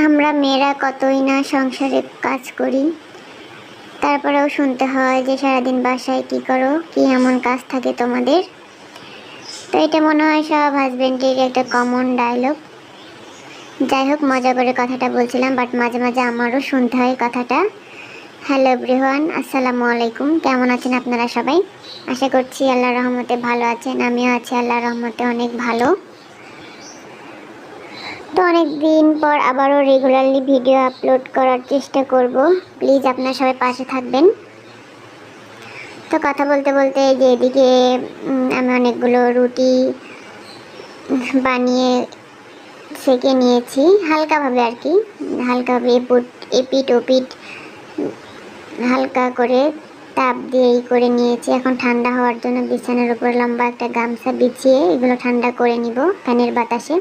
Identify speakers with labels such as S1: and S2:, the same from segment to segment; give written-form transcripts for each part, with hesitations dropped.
S1: আমরা মেয়েরা কতই না সংসারে কাজ করি, তারপরেও শুনতে হয় যে সারাদিন বাসায় কি করো, কি এমন কাজ থাকে তোমাদের। তো এটা মনে হয় সব হাজবেন্ডের একটা কমন ডায়লগ। যাই হোক, মজা করে কথাটা বলছিলাম, বাট মাঝে মাঝে আমারও শুনতে হয় কথাটা। হ্যালো এভরিওয়ান, আসসালামু আলাইকুম। কেমন আছেন আপনারা সবাই? আশা করছি আল্লাহর রহমতে ভালো আছেন। আমিও আছি আল্লাহর রহমতে অনেক ভালো। তো অনেক দিন পর আবারও রেগুলারলি ভিডিও আপলোড করার চেষ্টা করব। প্লিজ আপনারা সবাই পাশে থাকবেন। তো কথা বলতে বলতে যে এদিকে আমি অনেকগুলো রুটি বানিয়ে সেঁকে নিয়েছি, হালকাভাবে আর কি, হালকাভাবে এপিট ওপিট হালকা করে তাপ দিয়ে করে নিয়েছি। এখন ঠান্ডা হওয়ার জন্য বিছানার উপর লম্বা একটা গামছা বিছিয়ে এগুলো ঠান্ডা করে নিব ফ্যানের বাতাসে।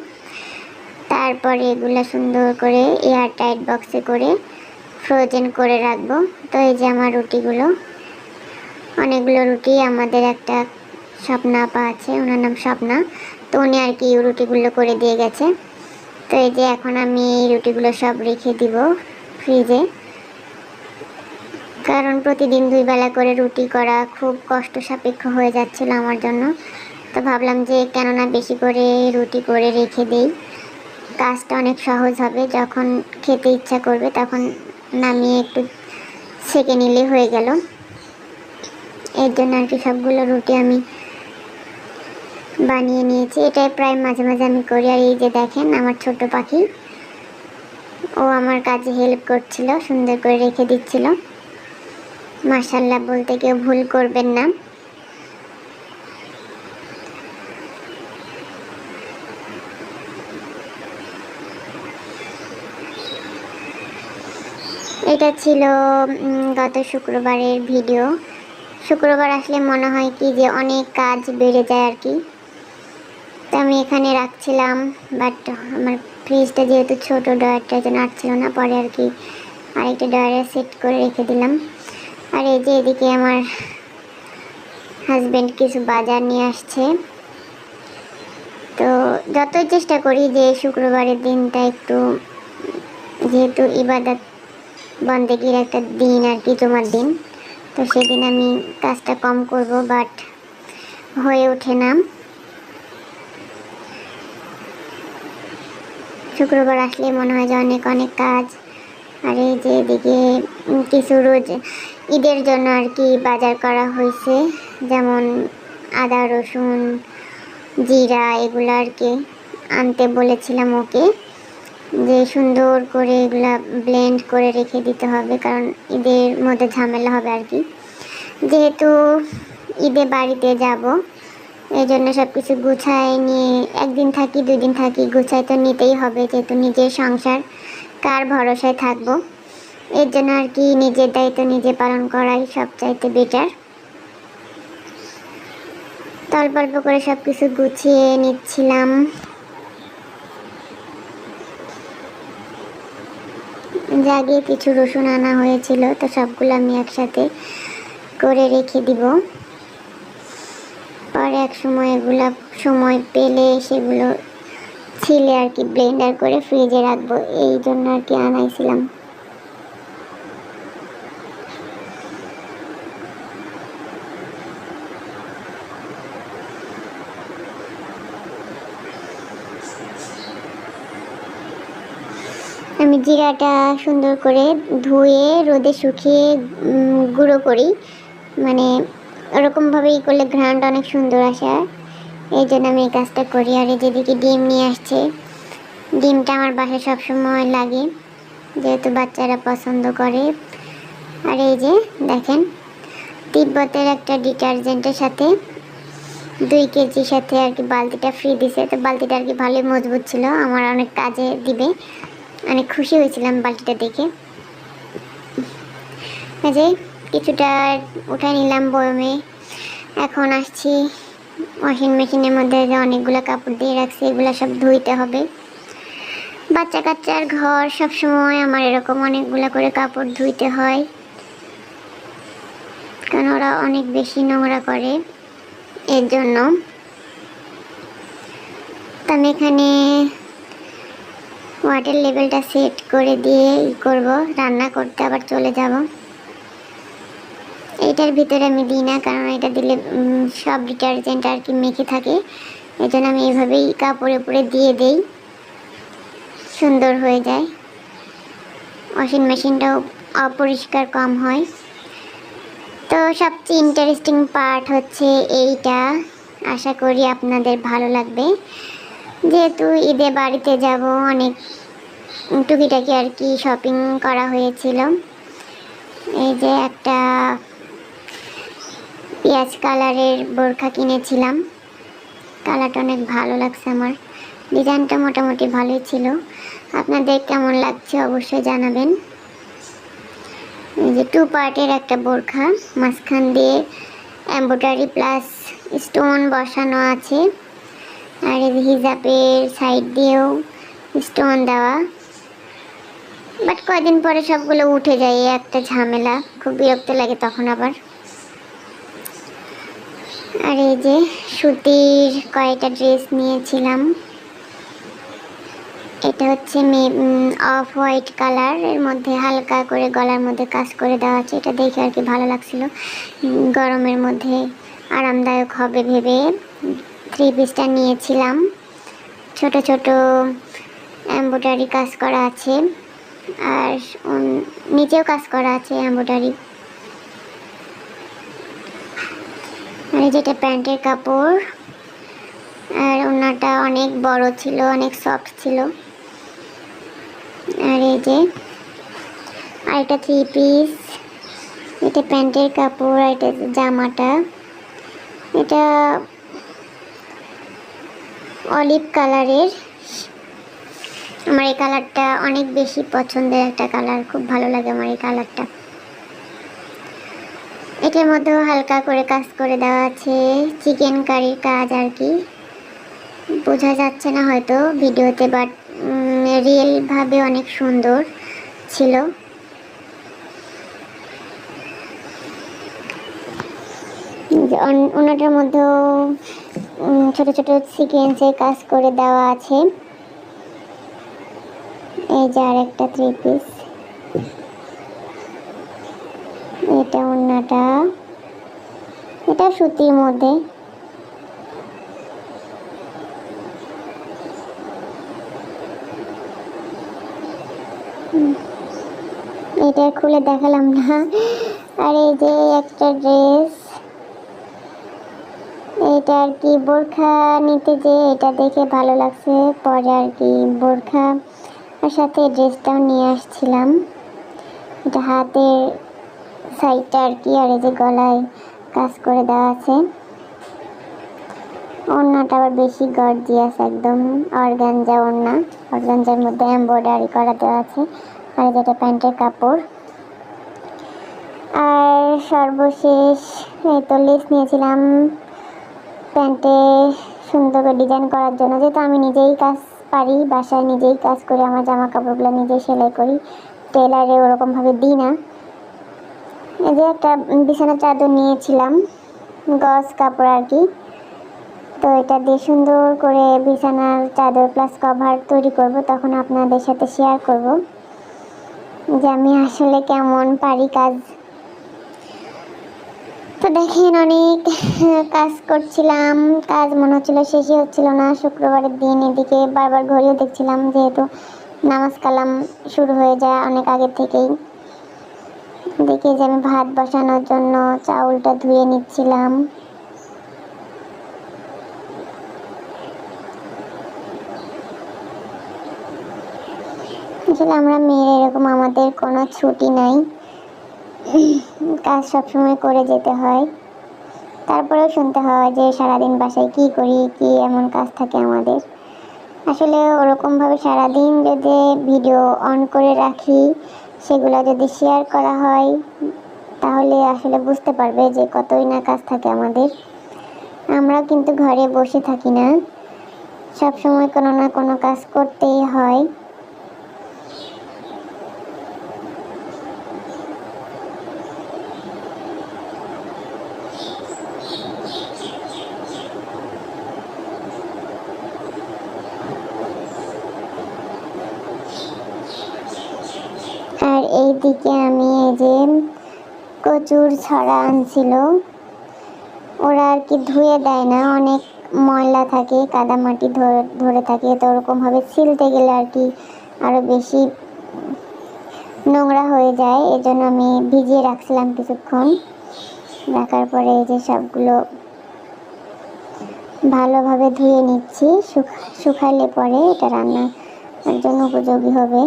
S1: তারপরে এগুলো সুন্দর করে এয়ার টাইট বক্সে করে ফ্রোজেন করে রাখবো। তো এই যে আমার রুটিগুলো, অনেকগুলো রুটি আমাদের একটা স্বপ্না আপা আছে, ওনার নাম স্বপ্না, তো উনি আর কি রুটিগুলো করে দিয়ে গেছে। তো এই যে এখন আমি এই রুটিগুলো সব রেখে দিব ফ্রিজে, কারণ প্রতিদিন 2 বেলা করে রুটি করা খুব কষ্ট সাপেক্ষ হয়ে যাচ্ছিল আমার জন্য। তো ভাবলাম যে কেননা বেশি করে রুটি করে রেখে দেই, কাজটা অনেক সহজ হবে। যখন খেতে ইচ্ছা করবে তখন নামিয়ে একটু সেঁকে নিলে হয়ে গেল। এর জন্য আর কি সবগুলো রুটি আমি বানিয়ে নিয়েছি। এটাই প্রায় মাঝে মাঝে আমি করি। আর এই যে দেখেন আমার ছোট পাখি, ও আমার কাজে হেল্প করছিল, সুন্দর করে রেখে দিচ্ছিল। মাশাআল্লাহ বলতে কেউ ভুল করবেন না। এটা ছিল গত শুক্রবারের ভিডিও। শুক্রবার আসলে মনে হয় কি যে অনেক কাজ বেড়ে যায় আর কি। তো আমি এখানে রাখছিলাম, বাট আমার ফ্রিজটা যেহেতু ছোটো, ড্রয়ারটার জন্য আটছিল না, পরে আর কি আরেকটা ড্রয়ারে সেট করে রেখে দিলাম। আর এই যে এদিকে আমার হাজব্যান্ড কিছু বাজার নিয়ে আসছে। তো যতই চেষ্টা করি যে শুক্রবারের দিনটা একটু, যেহেতু ইবাদত বন্দেগীর একটা দিন আর কি, জুমার দিন, তো সেদিন আমি কাজটা কম করব, বাট হয়ে ওঠে না। শুক্রবার আসলে মনে হয় যে অনেক অনেক কাজ। আর এই যে এদিকে কিছু রোজ ঈদের জন্য আর কি বাজার করা হয়েছে, যেমন আদা রসুন জিরা এগুলো আর কি আনতে বলেছিলাম ওকে, যে সুন্দর করে এগুলা ব্লেন্ড করে রেখে দিতে হবে, কারণ ঈদের মধ্যে ঝামেলা হবে আর কি। যেহেতু ঈদে বাড়িতে যাব, এই জন্য সব কিছু গুছায় নিয়ে, একদিন থাকি 2 দিন থাকি, গুছাই তো নিতেই হবে, যেহেতু নিজের সংসার, কার ভরসায় থাকবো। এর জন্য আর কি নিজের দায়িত্ব নিজে পালন করাই সবচাইতে বেটার। অল্প অল্প করে সব কিছু গুছিয়ে নিচ্ছিলাম। জাগে কিছু রসুন আনা হয়েছিল, তো সবগুলো আমি একসাথে করে রেখে দিব। পরে এক সময় এগুলা সময় পেলে সেগুলো ছিলে আর কি ব্লেন্ডার করে ফ্রিজে রাখবো, এই জন্য আর কি আনাইছিলাম। আমি জিরাটা সুন্দর করে ধুয়ে রোদে শুকিয়ে গুঁড়ো করি, মানে ওরকমভাবেই করলে ঘ্রাণটা অনেক সুন্দর আসে, এই জন্য আমি এই কাজটা করি। আর যেদিকে ডিম নিয়ে আসছে, ডিমটা আমার বাসায় সবসময় লাগে, যেহেতু বাচ্চারা পছন্দ করে। আর এই যে দেখেন, তিব্বতের একটা ডিটারজেন্টের সাথে 2 কেজির সাথে আর কি বালতিটা ফ্রি দিছে। তো বালতিটা আর কি ভালোই মজবুত ছিল, আমার অনেক কাজে দিবে, অনেক খুশি হয়েছিলাম বালতিটা দেখে। এই যে কিছুটা উঠাই নিলাম বয়মে। এখন আসছি ওয়াশিং মেশিনের মধ্যে, যে অনেকগুলো কাপড় দিয়ে রাখছি, এগুলো সব ধুইতে হবে। বাচ্চা কাচ্চার ঘর সবসময় আমার এরকম অনেকগুলো করে কাপড় ধুইতে হয়, কারণ ওরা অনেক বেশি নোংরা করে, এর জন্য। তো আমি এখানে ওয়াটার লেভেলটা সেট করে দিয়ে করব, রান্না করতে আবার চলে যাব। এটার ভিতরে আমি দিই না, কারণ এটা দিলে সব ডিটারজেন্ট আর কি মেখে থাকে, এই জন্য আমি এইভাবেই কাপড়ে উপরে দিয়ে দেই, সুন্দর হয়ে যায়। ওয়াশিং মেশিনটাও অপরিষ্কার কম হয়। তো সবচেয়ে ইন্টারেস্টিং পার্ট হচ্ছে এইটা, আশা করি আপনাদের ভালো লাগবে। যেহেতু ঈদে বাড়িতে যাব, অনেক টুকিটাকি আর কি শপিং করা হয়েছিল। এই যে একটা পেঁয়াজ কালারের বোরখা কিনেছিলাম, কালারটা অনেক ভালো লাগছে আমার, ডিজাইনটা মোটামুটি ভালোই ছিল। আপনাদের কেমন লাগছে অবশ্যই জানাবেন। এই যে 2 পার্টের একটা বোরখা, মাঝখান দিয়ে এমব্রয়ডারি প্লাস স্টোন বসানো আছে, আর এই হিজাবের সাইড দিয়েও স্টোন দেওয়া। বাট কয়দিন পরে সবগুলো উঠে যায়, একটা ঝামেলা, খুব বিরক্ত লাগে তখন আবার। আর এই যে সুতির কয়েকটা ড্রেস নিয়েছিলাম, এটা হচ্ছে অফ হোয়াইট কালার, এর মধ্যে হালকা করে গলার মধ্যে কাজ করে দেওয়া আছে। এটা দেখে আর কি ভালো লাগছিল, গরমের মধ্যে আরামদায়ক হবে ভেবে 3 পিসটা নিয়েছিলাম। ছোট ছোট এমব্রয়ডারি কাজ করা আছে, আর নিচেও কাজ করা আছে এমব্রয়ডারি। আর যেটা প্যান্টের কাপড়, আর ওনাটা অনেক বড় ছিল, অনেক সফট ছিল। আর এই যে আর এটা 3 পিস, এটা প্যান্টের কাপড়, আর এটা জামাটা, এটা অলিভ কালারের। আমার এই কালারটা অনেক বেশি পছন্দের একটা কালার, খুব ভালো লাগে আমার এই কালারটা। এটার মধ্যেও হালকা করে কাজ করে দেওয়া আছে, চিকেন কারির কাজ আর কি, বোঝা যাচ্ছে না হয়তো ভিডিওতে, বাট রিয়েল ভাবে অনেক সুন্দর ছিল। ওনাটার মধ্যেও ছোট ছোট সিকোয়েন্সের কাজ করে দেওয়া আছে। এই যে আর একটা 3 পিস, এটা ওনাটা, এটা সুতির মধ্যে। এটা খুলে দেখালাম না। আর এই যে একটা ড্রেস, এটা আর কি বোরখা নিতে যে এটা দেখে ভালো লাগছে, পরে আর কি বোরখা আর সাথে ড্রেসটাও নিয়ে আসছিলাম। এটা হাতের সাইডটা আর কি, আর এই যে গলায় কাজ করে দেওয়া আছে। ওড়নাটা আবার বেশি গর্জিয়াস, একদম অর্গানজা ওড়না, অর্গানজার মধ্যে এমব্রয়ডারি করা দেওয়া আছে। আর যেটা প্যান্টের কাপড়। আর সর্বশেষ এই তো লেস নিয়েছিলাম প্যান্টে সুন্দর করে ডিজাইন করার জন্য, যেহেতু আমি নিজেই কাজ পারি, বাসায় নিজেই কাজ করি, আমার জামা কাপড়গুলো নিজেই সেলাই করি, টেলারে ওরকমভাবে দিই না। এই যে একটা বিছানার চাদর নিয়েছিলাম, গজ কাপড় আর কি, তো এটা দিয়ে সুন্দর করে বিছানার চাদর প্লাস কভার তৈরি করব, তখন আপনাদের সাথে শেয়ার করব যে আমি আসলে কেমন পারি কাজ। তো দেখেন অনেক কাজ করছিলাম, কাজ মনে হচ্ছিল শেষই হচ্ছিল না। শুক্রবারের দিন এদিকে বারবার ঘড়িও দেখছিলাম, যেহেতু নামাজ কালাম শুরু হয়ে যায় অনেক আগে থেকেই। দেখি যে আমি ভাত বসানোর জন্য চাউলটা ধুয়ে নিচ্ছিলাম। আসলে আমরা মেয়ের এরকম, আমাদের কোনো ছুটি নাই, কাজ সবসময় করে যেতে হয়। তারপরেও শুনতে হয় যে সারাদিন বাসায় কি করি, কি এমন কাজ থাকে আমাদের। আসলে ওরকমভাবে সারাদিন যদি ভিডিও অন করে রাখি, সেগুলো যদি শেয়ার করা হয়, তাহলে আসলে বুঝতে পারবে যে কতই না কাজ থাকে আমাদের। আমরা কিন্তু ঘরে বসে থাকি না, সবসময় কোনো না কোনো কাজ করতেই হয়। এইদিকে আমি এই যে কচুর ছড়া আনছিল, ওরা আর কি ধুয়ে দেয় না, অনেক ময়লা থাকে, কাদামাটি ধরে থাকে, তো ওরকমভাবে ছিলতে গেলে আর কি আরও বেশি নোংরা হয়ে যায়। এজন্য আমি ভিজিয়ে রাখছিলাম কিছুক্ষণ, রাখার পরে এই যে সবগুলো ভালোভাবে ধুয়ে নিচ্ছি। শুকালে পরে এটা রান্নার জন্য উপযোগী হবে,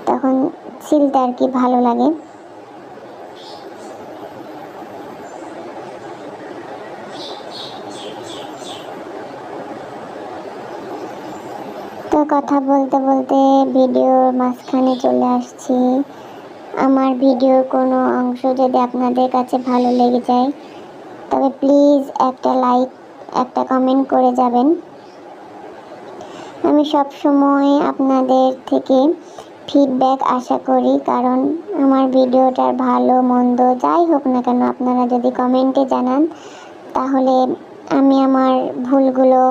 S1: তখন ছিলতে আর কি ভালো লাগে। তো কথা বলতে বলতে ভিডিওর মাঝখানে চলে আসছি। আমার ভিডিওর কোনো অংশ যদি আপনাদের কাছে ভালো লেগে যায় তবে প্লিজ একটা লাইক, একটা কমেন্ট করে যাবেন। আমি সব সময় আপনাদের থেকে ফিডব্যাক আশা করি, কারণ আমার ভিডিওটার ভালো মন্দ যাই হোক না কেন আপনারা যদি কমেন্টে জানান তাহলে আমি আমার ভুলগুলো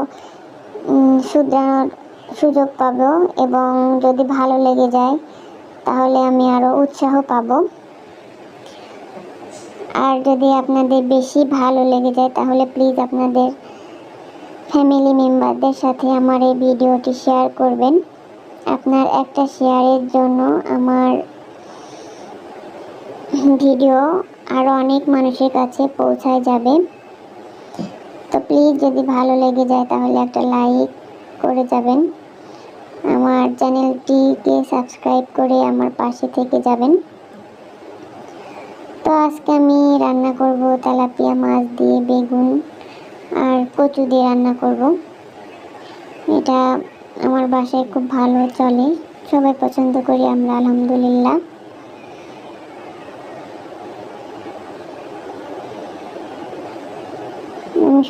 S1: শুধরানোর সুযোগ পাব, এবং যদি ভালো লেগে যায় তাহলে আমি আরও উৎসাহ পাব। আর যদি আপনাদের বেশি ভালো লেগে যায় তাহলে প্লিজ আপনাদের ফ্যামিলি মেম্বারদের সাথে আমার এই ভিডিওটি শেয়ার করবেন। আপনার একটা শেয়ারের জন্য আমার ভিডিও আরও অনেক মানুষের কাছে পৌঁছায় যাবে। তো প্লিজ যদি ভালো লেগে যায় তাহলে একটা লাইক করে যাবেন, আমার চ্যানেলটিকে সাবস্ক্রাইব করে আমার পাশে থেকে যাবেন। তো আজকে আমি রান্না করব তেলাপিয়া মাছ দিয়ে বেগুন আর কচু দিয়ে রান্না করব। এটা আমার বাসায় খুব ভালো চলে, সবাই পছন্দ করি আমরা, আলহামদুলিল্লাহ।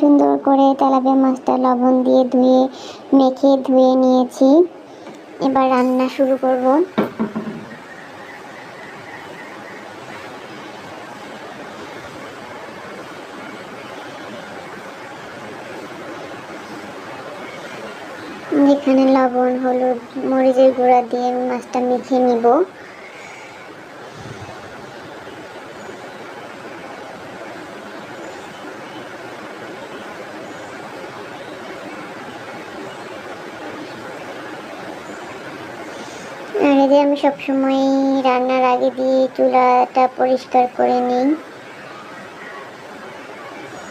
S1: সুন্দর করে তেলাপিয়া মাছটা লবণ দিয়ে ধুয়ে নিয়েছি। এবার রান্না শুরু করব। এখানে লবণ, হলুদ, মরিচের গুঁড়া দিয়ে মাছটা মেখে নিব। আর এই যে আমি সবসময় রান্নার আগে দিয়ে চুলাটা পরিষ্কার করে নিই,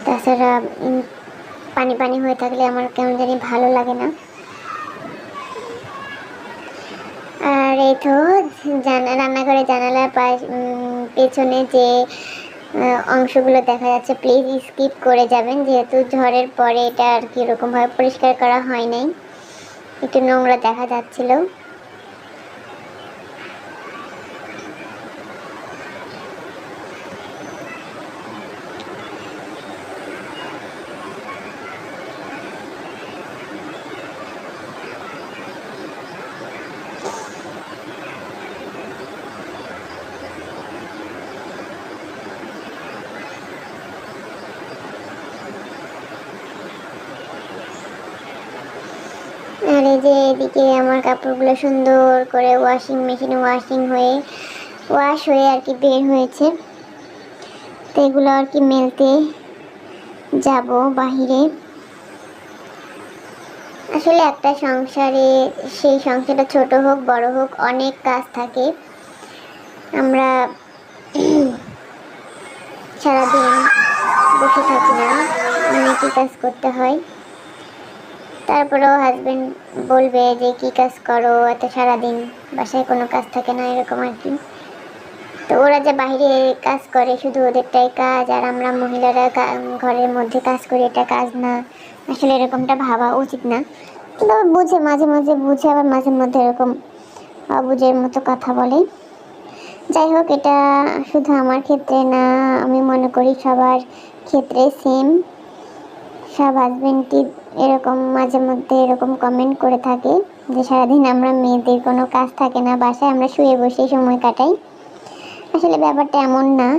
S1: তাছাড়া পানি পানি হয়ে থাকলে আমার কেমন জানি ভালো লাগে না। আর এই তো রান্নাঘরে জানালার পেছনে যে অংশগুলো দেখা যাচ্ছে প্লিজ স্কিপ করে যাবেন, যেহেতু ঝড়ের পরে এটা আর কি এরকমভাবে পরিষ্কার করা হয় নাই, একটু নোংরা দেখা যাচ্ছিল। আর এই যে এদিকে আমার কাপড়গুলো সুন্দর করে ওয়াশিং মেশিনে ওয়াশ হয়ে আর কি বের হয়েছে। তো এগুলো আর কি মেলতে যাব বাহিরে। আসলে একটা সংসারে, সেই সংসারটা ছোট হোক বড় হোক, অনেক কাজ থাকে। আমরা সারাদিন বসে থাকি না, অনেকই কাজ করতে হয়। তারপরেও হাজবেন্ড বলবে যে কি কাজ করো, এত সারাদিন বাসায় কোনো কাজ থাকে না, এরকম আর কি। তো ওরা যে বাইরে কাজ করে শুধু ওদেরটাই কাজ, আর আমরা মহিলারা ঘরের মধ্যে কাজ করি, এটা কাজ না। আসলে এরকমটা ভাবা উচিত না, কিন্তু বুঝে, মাঝে মাঝে বুঝে, আবার মাঝে মধ্যে এরকম অবুঝের মতো কথা বলে। যাই হোক, এটা শুধু আমার ক্ষেত্রে না, আমি মনে করি সবার ক্ষেত্রে সেম। সব হাজবেন্ডই এরকম মাঝে মধ্যে এরকম কমেন্ট করে থাকে যে সারাদিন আমরা মেয়েদের কোনো কাজ থাকে না, বাসায় আমরা শুয়ে বসে সময় কাটাই। আসলে ব্যাপারটা এমন না,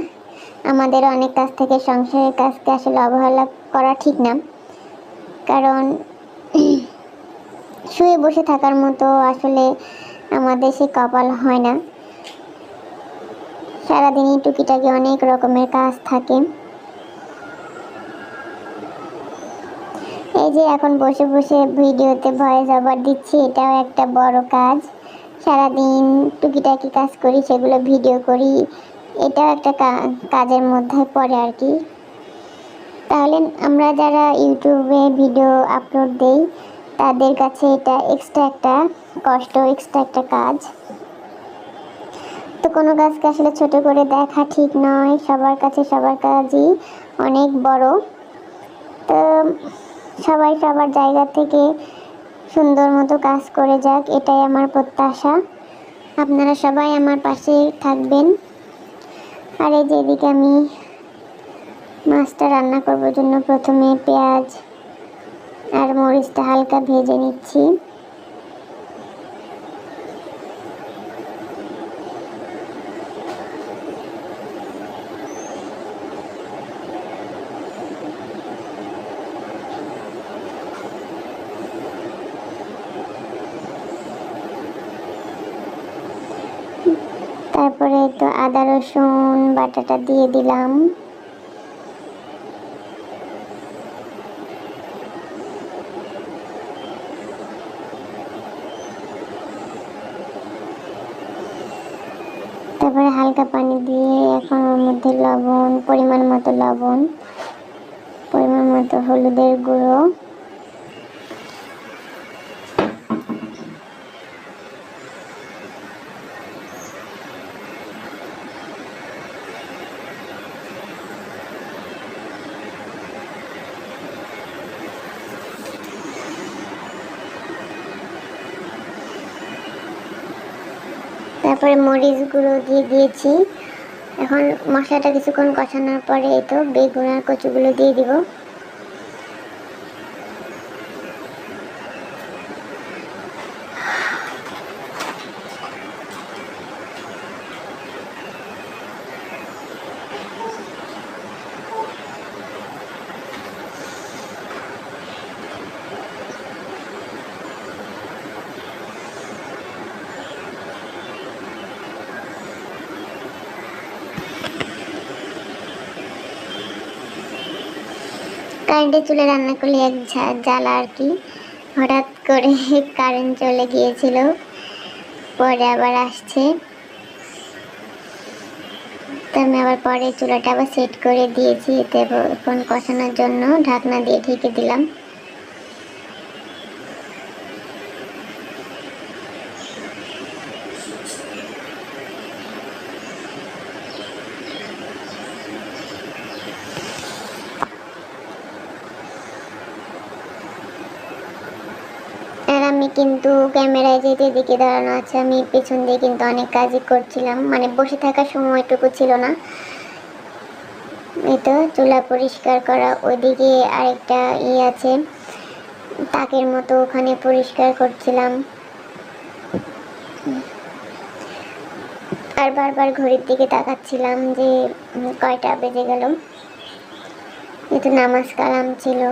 S1: আমাদের অনেক কাজ থেকে, সংসারের কাজকে আসলে অবহেলা করা ঠিক না, কারণ শুয়ে বসে থাকার মতো আসলে আমাদের সে কপাল হয় না। সারাদিনই টুকিটাকি অনেক রকমের কাজ থাকে। এই যে এখন বসে বসে ভিডিওতে ভয়েস ওভার দিচ্ছি, এটাও একটা বড় কাজ। সারাদিন টুকিটাকি কাজ করি, সেগুলো ভিডিও করি, এটাও একটা কাজের মধ্যে পড়ে আর কি। তাহলে আমরা যারা ইউটিউবে ভিডিও আপলোড দেই তাদের কাছে এটা এক্সট্রা একটা কষ্ট, এক্সট্রা একটা কাজ। তো কোনো কাজকে আসলে ছোট করে দেখা ঠিক নয়, সবার কাছে সবার কাজই অনেক বড়। তো সবাই সবার জায়গা থেকে সুন্দর মতো কাজ করে যাক, এটাই আমার প্রত্যাশা। আপনারা সবাই আমার পাশে থাকবেন। আর এই যে এদিকে আমি মাছটা রান্না করবার জন্য প্রথমে পেঁয়াজ আর মরিচটা হালকা ভেজে নিচ্ছি। তারপরে তো আদা রসুন বাটাটা দিয়ে দিলাম। তারপরে হালকা পানি দিয়ে এখন ওর মধ্যে লবণ, পরিমাণ মতো লবণ, পরিমাণ মতো হলুদের গুঁড়ো, তারপরে মরিচ গুঁড়ো দিয়ে দিয়েছি। এখন মশলাটা কিছুক্ষণ কষানোর পরে এই তো বেগুন আর কচুগুলো দিয়ে দিব। কারেন্টের চুলে রান্না করলে এক জ্বালা আর কি। হঠাৎ করে কারেন্ট চলে গিয়েছিল, পরে আবার আসছে, তো আমি আবার পরে চুলাটা আবার সেট করে দিয়েছি। এতে এখন কষানোর জন্য ঢাকনা দিয়ে ঢেকে দিলাম। আমি কিন্তু ক্যামেরায় যেতে দিকে দাঁড়ানো আছে, আমি পেছন দিয়ে কিন্তু অনেক কাজই করছিলাম, মানে বসে থাকার সময়টুকু ছিল না। এই তো চুলা পরিষ্কার করা, ওইদিকে আরেকটা আছে তাকের মতো, ওখানে পরিষ্কার করছিলাম। আর বারবার ঘড়ির দিকে তাকাচ্ছিলাম যে কয়টা বেজে গেল। এই তো নামাজ কালাম ছিল।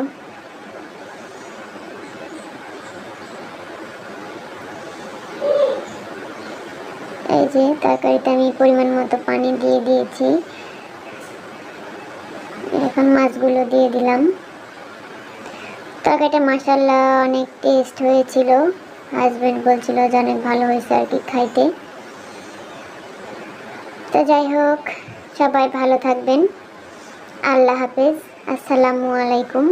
S1: এই যে তরকারিতে আমি পরিমাণ মতো পানি দিয়ে দিয়েছি। এখন মাছগুলো দিয়ে দিলাম। তরকারিটা মাশাআল্লাহ অনেক টেস্ট হয়েছিল, হাজবেন্ড বলছিল যে অনেক ভালো হয়েছে আর কি খাইতে। তো যাই হোক, সবাই ভালো থাকবেন। আল্লাহ হাফেজ, আসসালামু আলাইকুম।